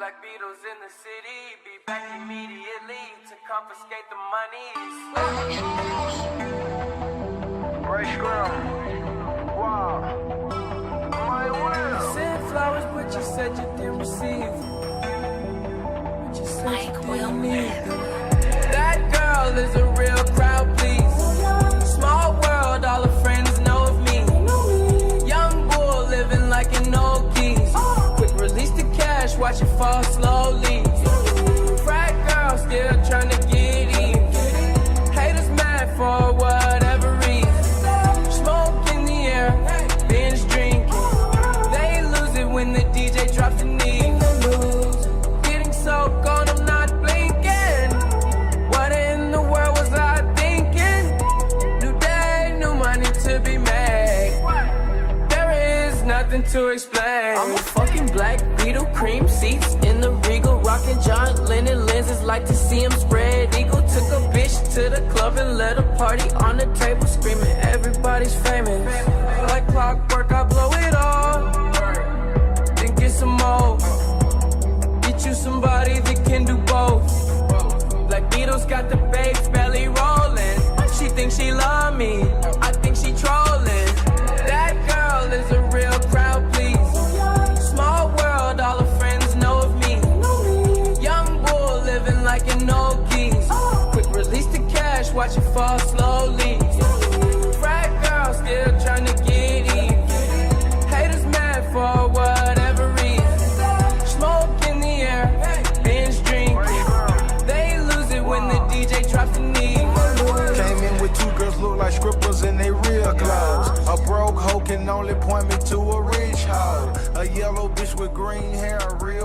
Black Beatles in the city, be back immediately to confiscate the monies. Ray Scrum. Wow. My will. Sent flowers, but you said you didn't receive. But you said you didn't need them. That girl is a real crowd, please. Small world, all her friends know of me. Young bull living like an old geese. Quick release the cash, watch it fall slowly. Frat girl still trying to get in. Haters mad for whatever reason. Smoke in the air, binge drinking. They lose it when the DJ drops the knee. Getting so gone, I'm not blinking. What in the world was I thinking? New day, new money to be made. There is nothing to explain. I'm a fucking Black Beetle, cream seats in the Regal, rocking John Lennon lenses, like to see him spread eagle. Took a bitch to the club and let a party on the table, screaming everybody's famous. Like clockwork, I blow it all, then get some more. Get you somebody that can do both. Black Beatles got the babes belly rolling. She thinks she love me, I think she trolling. That girl is a real crowd, please. Small world, all her friends know of me. Young bull living like an old geese. Quick release the cash, watch it fall slowly. Frat girl still trying to get in. Haters mad for whatever reason. Smoke in the air, binge drinking. They lose it when the DJ drops the knee. Came in with two girls look like scribbles in they real clothes. A broke hoe can only point me to a rich hoe. A yellow bitch with green hair, a real